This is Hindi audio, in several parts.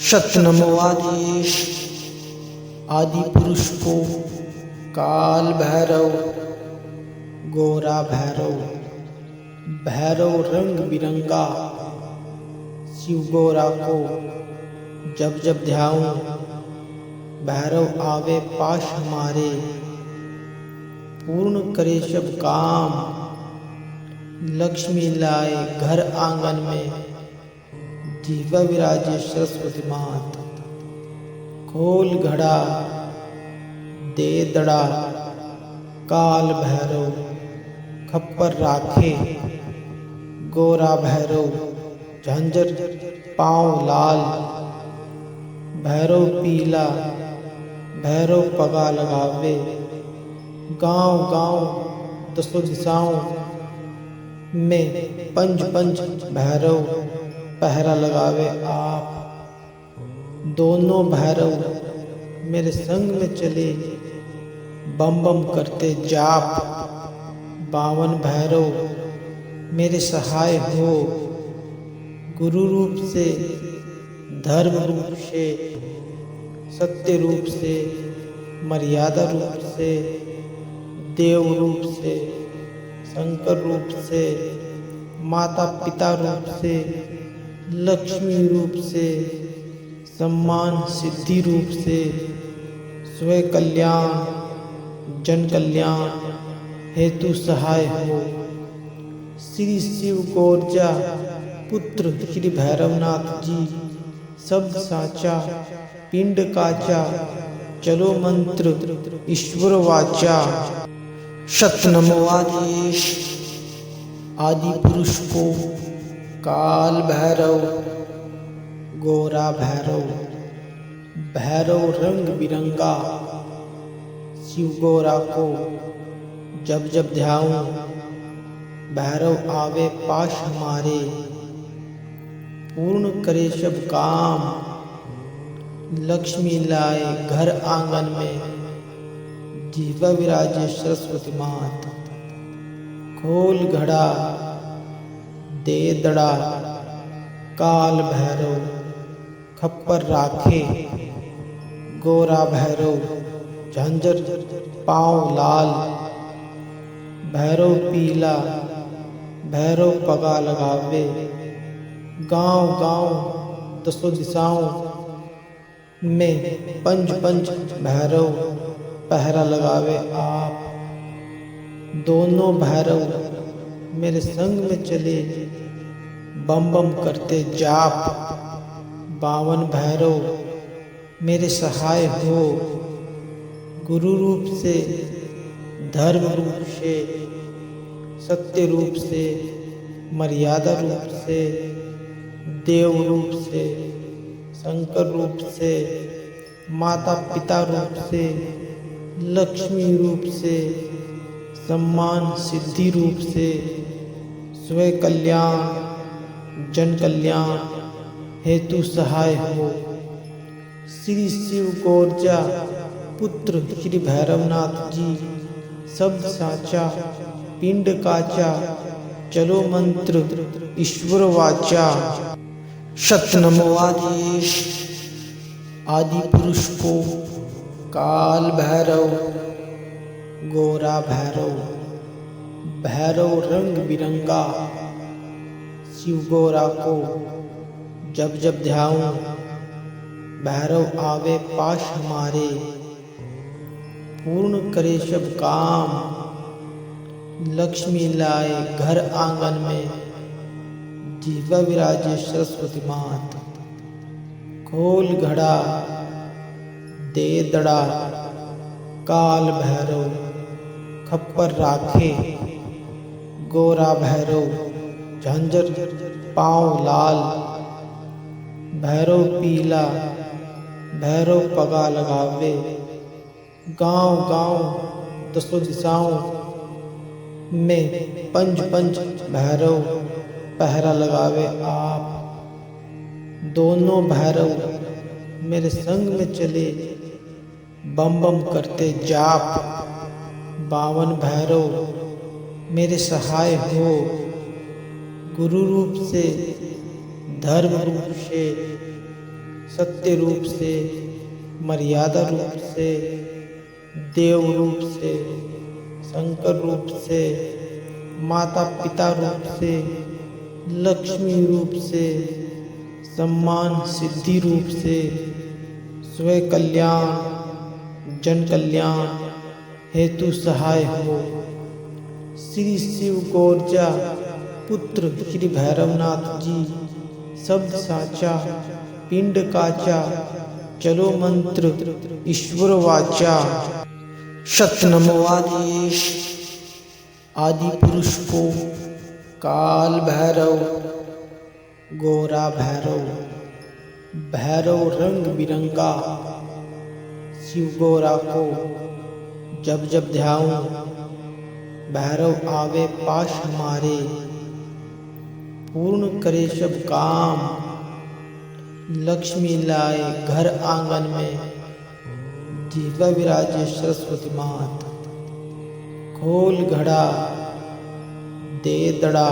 शतनमो आदेश आदि पुरुष को काल भैरव गोरा भैरव भैरव रंग बिरंगा शिव गोरा को जब जब ध्याऊं भैरव आवे पाश हमारे पूर्ण करे सब काम लक्ष्मी लाए घर आंगन में जीवा विराजे सरस्वती मात खोल घड़ा दे दड़ा काल भैरव खप्पर राखे गोरा भैरव झंझर पाँव लाल भैरव पीला भैरव पगा लगावे गांव गांव दसों दिशाओं में पंच पंच भैरव पहरा लगावे आप दोनों भैरव मेरे संग में चले बम बम करते जाप बावन भैरव मेरे सहाय हो गुरु रूप से धर्म रूप से सत्य रूप से मर्यादा रूप से देव रूप से शंकर रूप से माता पिता रूप से लक्ष्मी रूप से सम्मान सिद्धि रूप से स्वयं कल्याण जन कल्याण हेतु सहाय हो श्री शिव गोरजा पुत्र श्री भैरवनाथ जी शब्द साचा पिंड काचा चलो मंत्र ईश्वर वाचा शतनमो आदेश आदि पुरुष को काल भैरव गोरा भैरव भैरव रंग बिरंगा शिव गोरा को जब जब ध्याऊं भैरव आवे पाश हमारे पूर्ण करे सब काम लक्ष्मी लाए घर आंगन में जीवा विराजे सरस्वती मात खोल घड़ा दे दड़ा काल भैरव खप्पर राखे गोरा भैरव झंझर पाँव लाल भैरव पीला भैरव पगा लगावे गांव गांव दसों दिशाओं में पंच पंच भैरव पहरा लगावे आप दोनों भैरव मेरे संग में चले बम बम करते जाप बावन भैरव मेरे सहाय हो गुरु रूप से धर्म रूप से सत्य रूप से मर्यादा रूप से देव रूप से शंकर रूप से माता पिता रूप से लक्ष्मी रूप से सम्मान सिद्धि रूप से स्वयं कल्याण जन कल्याण हेतु सहाय हो श्री शिव गोरजा पुत्र श्री भैरवनाथ जी शब्द साचा पिंड काचा चलो मंत्र ईश्वर वाचा शतनमो आदेश आदि पुरुष को काल भैरव गोरा भैरव भैरव रंग बिरंगा शिव गोरा को जब जब ध्याऊं भैरव आवे पाश हमारे पूर्ण करे सब काम लक्ष्मी लाए घर आंगन में जीवा विराजे सरस्वती मात खोल घड़ा दे दड़ा काल भैरव खप्पर राखे गोरा भैरव झंझर पाँव लाल भैरव पीला भैरव पगा लगावे गांव गांव दसों दिशाओं में पंच पंच भैरव पहरा लगावे आप दोनों भैरव मेरे संग में चले बम बम करते जाप बावन भैरव मेरे सहाय हो गुरु रूप से धर्म रूप से सत्य रूप से, मर्यादा रूप से, देव रूप से, शंकर रूप से, माता पिता रूप से, लक्ष्मी रूप से, सम्मान सिद्धि रूप से, स्व कल्याण जन कल्याण हेतु सहाय हो। श्री शिव गोरजा पुत्र श्री भैरवनाथ जी, शब्द साचा पिंड काचा, चलो मंत्र ईश्वर वाचा। शत नमो आदेश आदि पुरुष को, काल भैरव गोरा भैरव, भैरव रंग बिरंगा, शिव गोरा को जब जब ध्याऊं, भैरव आवे पास हमारे, पूर्ण करे सब काम, लक्ष्मी लाए घर आंगन में, जीवा विराजे सरस्वती मात। खोल घड़ा दे दड़ा,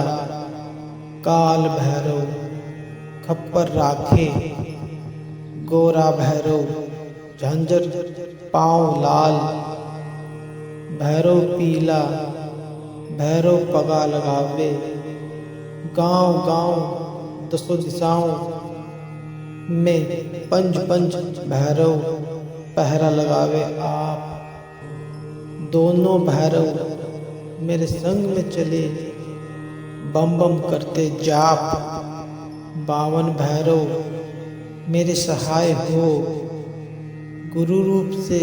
काल भैरव खप्पर राखे, गोरा भैरव झंझर पाँव लाल, भैरव पीला भैरव पगा लगावे, गांव गांव दसों दिशाओं में पंच पंच भैरव पहरा लगावे। आप दोनों भैरव मेरे संग में चले, बम बम करते जाप, 52 भैरव मेरे सहाय हो। गुरु रूप से,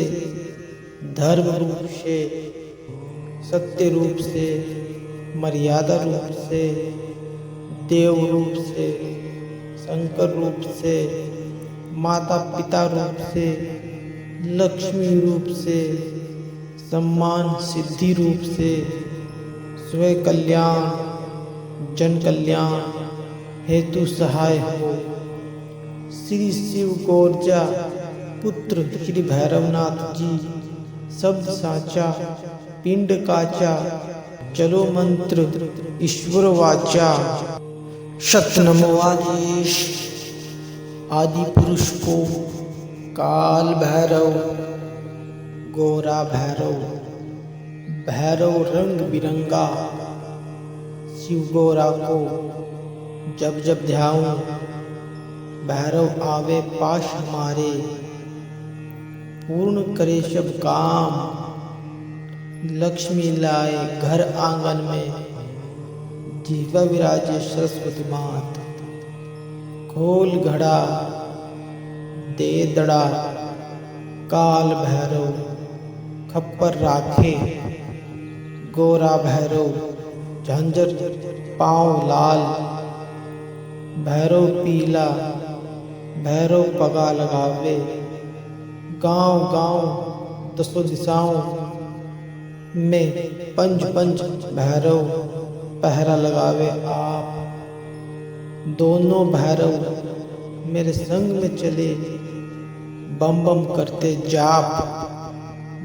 धर्म रूप से, सत्य रूप से, मर्यादा रूप से, देव रूप से, शंकर रूप से, माता पिता रूप से, लक्ष्मी रूप से, सम्मान सिद्धि रूप से, स्व कल्याण जन कल्याण हेतु सहाय हो। श्री शिव गोरजा पुत्र श्री भैरवनाथ जी, शब्द साचा पिंड काचा, चलो मंत्र ईश्वर वाचा। शत नमो आदेश आदि पुरुष को, काल भैरव गोरा भैरव, भैरव रंग बिरंगा, शिव गोरा को जब जब ध्याऊं, भैरव आवे पास हमारे, पूर्ण करे सब काम, लक्ष्मी लाए घर आंगन में, जीवा विराजे सरस्वती मात। खोल घड़ा दे दड़ा, काल भैरव खप्पर राखे, गोरा भैरव झंझर पाँव लाल, भैरव पीला भैरव पगा लगावे, गांव गांव दसों दिशाओं में पंच पंच भैरव पहरा लगावे। आप दोनों भैरव मेरे संग में चले, बम बम करते जाप,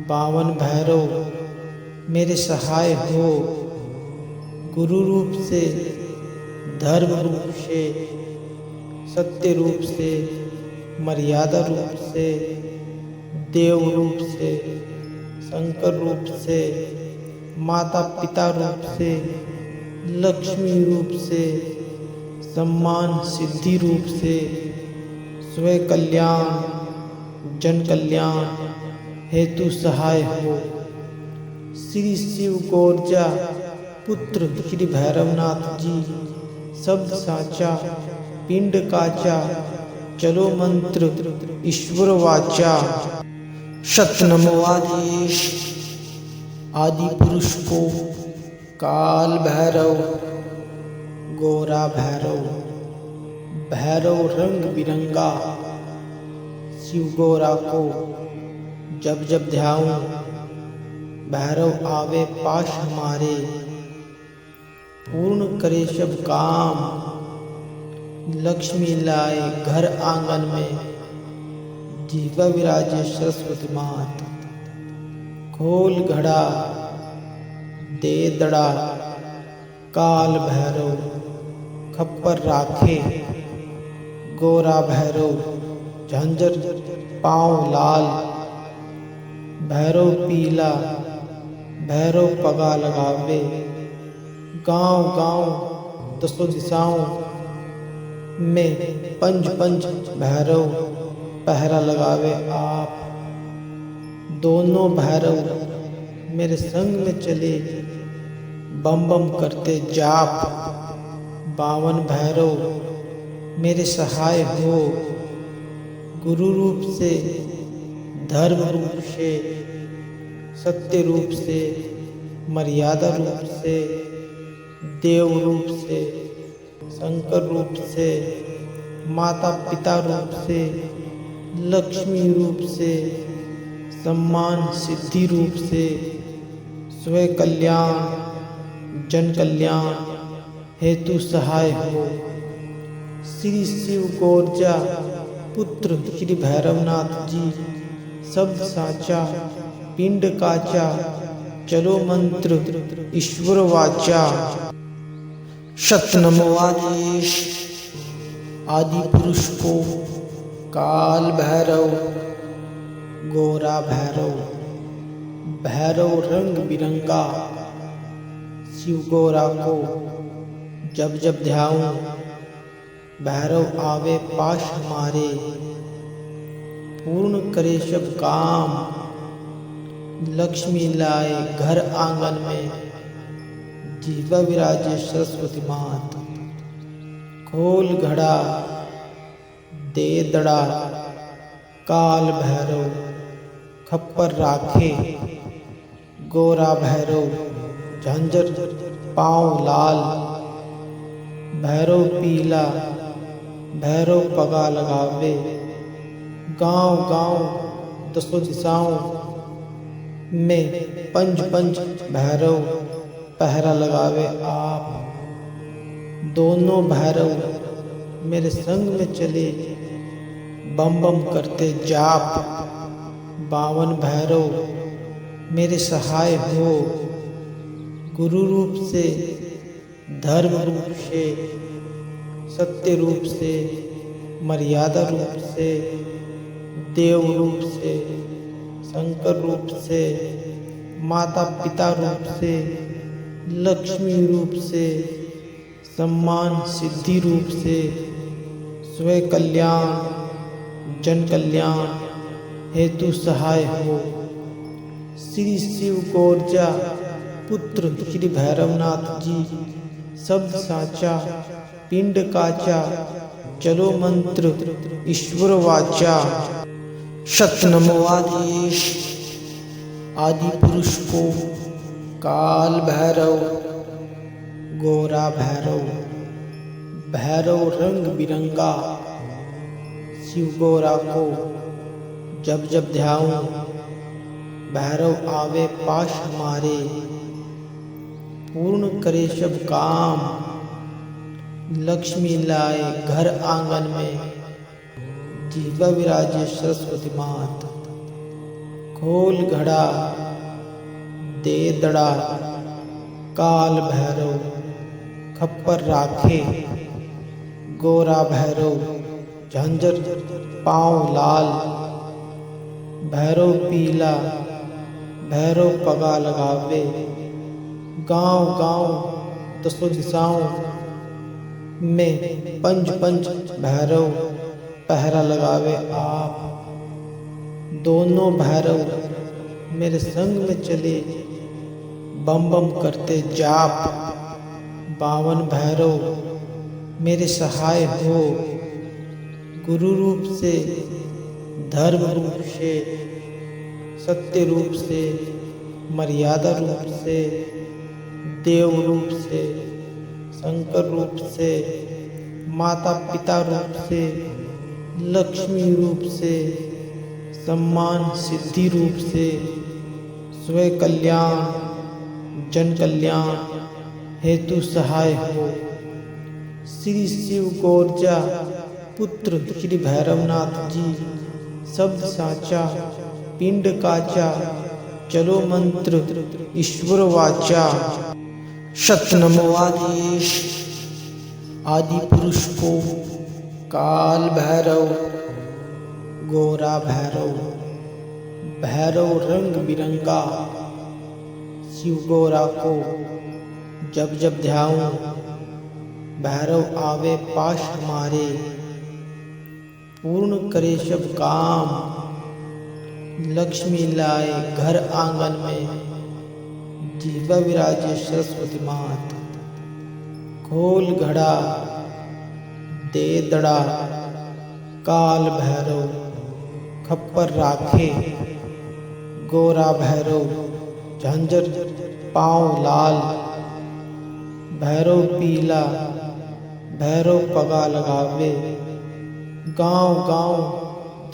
52 भैरव मेरे सहाय हो। गुरु रूप से, धर्म रूप से, सत्य रूप से, मर्यादा रूप से, देव रूप से, शंकर रूप से, माता पिता रूप से, लक्ष्मी रूप से, सम्मान सिद्धि रूप से, स्व कल्याण जन कल्याण हेतु सहाय हो। श्री शिव गोरजा पुत्र श्री भैरवनाथ जी, शब्द साचा पिंड काचा, चलो मंत्र ईश्वर वाचा। शत नमो आदेश आदि पुरुष को, काल भैरव गोरा भैरव, भैरव रंग बिरंगा, शिव गोरा को जब जब ध्याऊं, भैरव आवे पास हमारे, पूर्ण करे सब काम, लक्ष्मी लाए घर आंगन में, जीवा विराजे सरस्वती मात। खोल घड़ा दे दड़ा, काल भैरव खप्पर राखे, गोरा भैरव झंझर पाँव लाल, भैरव पीला, भैरव पगा लगावे। गांव गांव दसों दिशाओं में पंच पंच भैरव पहरा लगावे। आप दोनों भैरव मेरे संग में चले, बम बम करते जाप। 52 भैरव मेरे सहाय हो, गुरु रूप से, धर्म रूप से, सत्य रूप से, मर्यादा रूप से, देव रूप से, शंकर रूप से, माता पिता रूप से, लक्ष्मी रूप से, सम्मान सिद्धि रूप से, स्व कल्याण जन कल्याण हेतु सहाय हो। श्री शिव गोरजा पुत्र श्री भैरवनाथ जी, शब्द साचा पिंड काचा, चलो मंत्र ईश्वर वाचा। शतनमो आदेश आदि पुरुष को, काल भैरव गोरा भैरव, भैरव रंग बिरंगा। शिव गोरा को जब जब ध्याऊं, भैरव आवे पाश हमारे, पूर्ण करे सब काम। लक्ष्मी लाए घर आंगन में, जीवा विराजे सरस्वती मात। खोल घड़ा दे दड़ा, काल भैरव खप्पर राखे। गोरा भैरव झंझर पाँव लाल, भैरव पीला, भैरव पगा लगावे। गांव गांव दसों दिशाओं में पंच पंच भैरव पहरा लगावे। आप दोनों भैरव मेरे संग में चले, बम बम करते जाप। 52 भैरव मेरे सहाय हो, गुरु रूप से, धर्म रूप से, सत्य रूप से, मर्यादा रूप से, देव रूप से, शंकर रूप से, माता पिता रूप से, लक्ष्मी रूप से, सम्मान सिद्धि रूप से, स्व कल्याण जन कल्याण हेतु सहाय हो। श्री शिव गोरजा पुत्र श्री भैरवनाथ जी, शब्द साचा पिंड काचा, चलो मंत्र ईश्वर वाचा। शतनमो आदेश आदि पुरुष को, काल भैरव गोरा भैरव, भैरव रंग बिरंगा। शिव गोरा को जब जब ध्याऊं, भैरव आवे पाश हमारे, पूर्ण करे सब काम। लक्ष्मी लाए घर आंगन में, जीवा विराजे सरस्वती मात। खोल घड़ा दे दड़ा, काल भैरव खप्पर राखे। गोरा भैरव झंझर पाँव लाल, भैरव पीला, भैरव पगा लगावे। गांव गांव दसों दिशाओं में पंच पंच भैरव पहरा लगावे। आप दोनों भैरव मेरे संग में चले, बम बम करते जाप। 52 भैरव मेरे सहाय हो, गुरु रूप से, धर्म रूप से, सत्य रूप से, मर्यादा रूप से, देव रूप से, शंकर रूप से, माता पिता रूप से, लक्ष्मी रूप से, सम्मान सिद्धि रूप से, स्व कल्याण जन कल्याण हेतु सहाय हो। श्री शिव गोरजा पुत्र श्री भैरवनाथ जी, शब्द साचा पिंड काचा, चलो मंत्र ईश्वर वाचा। शतनमो आदेश आदि पुरुष को, काल भैरव गोरा भैरव, भैरव रंग बिरंगा, शिव गोरा को जब जब ध्याऊं, भैरव आवे पास हमारे, पूर्ण करे सब काम, लक्ष्मी लाए घर आंगन में, जीवा विराजे सरस्वती मात, खोल घड़ा दे दड़ा, काल भैरव खप्पर राखे, गोरा भैरव झंझर पाँव लाल, भैरव पीला भैरव पगा लगावे, गांव गांव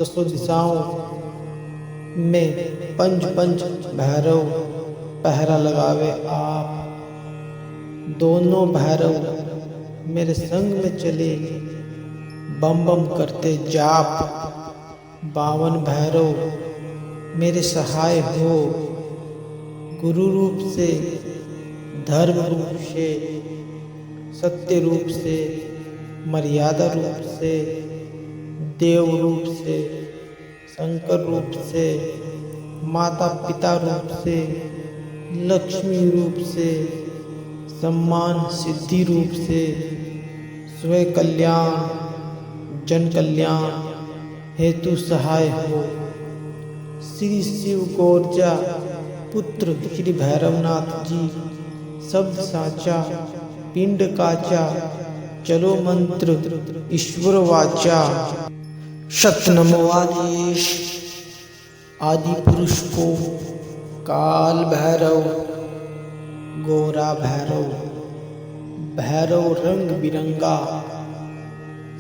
दसों दिशाओं में पंच पंच भैरव पहरा लगावे। आप दोनों भैरव मेरे संग में चले, बम बम करते जाप, बावन भैरव मेरे सहाय हो, गुरु रूप से धर्म रूप से सत्य रूप से मर्यादा रूप से देव रूप से शंकर रूप से माता पिता रूप से लक्ष्मी रूप से सम्मान सिद्धि रूप से स्वयं कल्याण जन कल्याण हेतु सहाय हो। श्री शिव गोरजा पुत्र श्री भैरवनाथ जी शब्द साचा पिंड काचा, चलो मंत्र ईश्वर वाचा। शत नमो आदेश आदि पुरुष को, काल भैरव गोरा भैरव, भैरव रंग बिरंगा,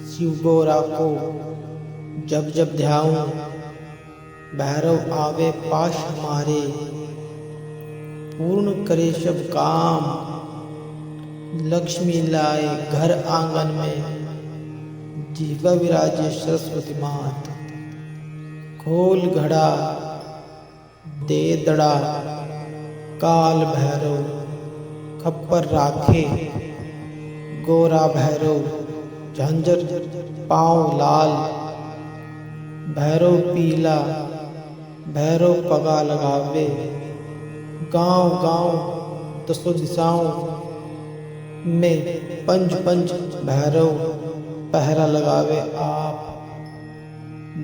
शिव गोरा को जब जब ध्याऊं, भैरव आवे पास हमारे, पूर्ण करे सब काम, लक्ष्मी लाए घर आंगन में, जीवा विराजे सरस्वती मात, खोल घड़ा दे दड़ा, काल भैरव खप्पर राखे, गोरा भैरव झंझर पाँव लाल, भैरव पीला भैरव पगा लगावे, गांव गांव दसों दिशाओं में पंच पंच भैरव पहरा लगावे। आप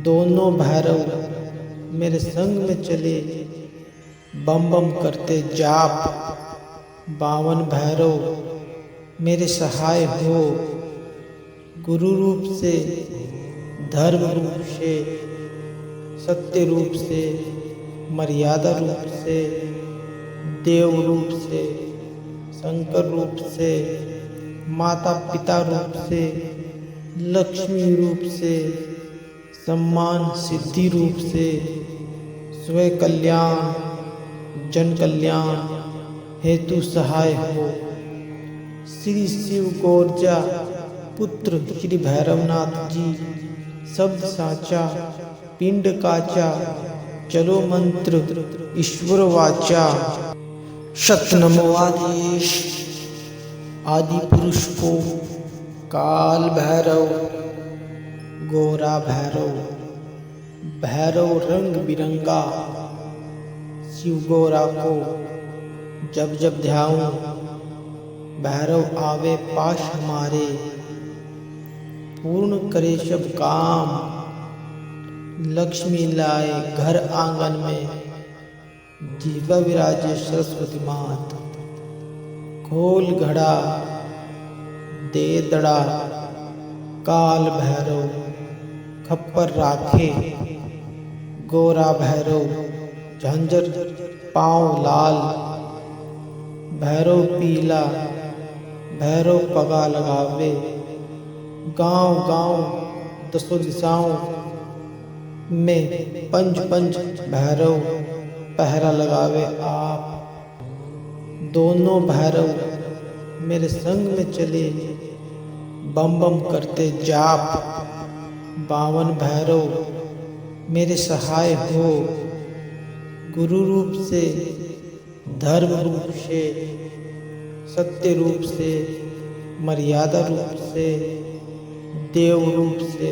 दोनों भैरव मेरे संग में चले, बम बम करते जाप, बावन भैरव मेरे सहाय हो, गुरु रूप से धर्म रूप से सत्य रूप से मर्यादा रूप से देव रूप से शंकर रूप से माता पिता रूप से लक्ष्मी रूप से सम्मान सिद्धि रूप से स्वयं कल्याण जन कल्याण हेतु सहाय हो। श्री शिव गोरजा पुत्र श्री भैरवनाथ जी शब्द साचा पिंड काचा, चलो मंत्र ईश्वर वाचा। शत नमो आदेश आदि पुरुष को, काल भैरव गोरा भैरव, भैरव रंग बिरंगा, शिव गोरा को जब जब ध्याऊं, भैरव आवे पास हमारे, पूर्ण करे सब काम, लक्ष्मी लाए घर आंगन में, जीवा विराजे सरस्वती मात, खोल घड़ा दे दड़ा, काल भैरव खप्पर राखे, गोरा भैरव झंझर पाँव लाल, भैरव पीला भैरव पगा लगावे, गांव गांव दसों दिशाओं में पंच पंच भैरव पहरा लगावे। आप दोनों भैरव मेरे संग में चले, बम बम करते जाप, बावन भैरव मेरे सहाय हो, गुरु रूप से धर्म रूप से सत्य रूप से मर्यादा रूप से देव रूप से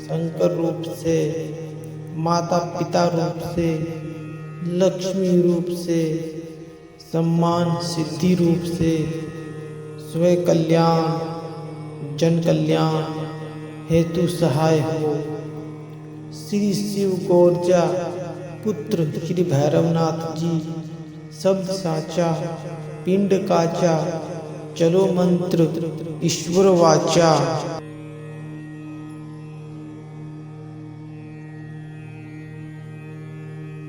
शंकर रूप से, माता पिता रूप से, लक्ष्मी रूप से, सम्मान सिद्धि रूप से, स्व कल्याण जन कल्याण हेतु सहाय हो। श्री शिव गोरजा पुत्र श्री भैरवनाथ जी शब्द साचा पिंड काचा चलो मंत्र ईश्वर वाचा।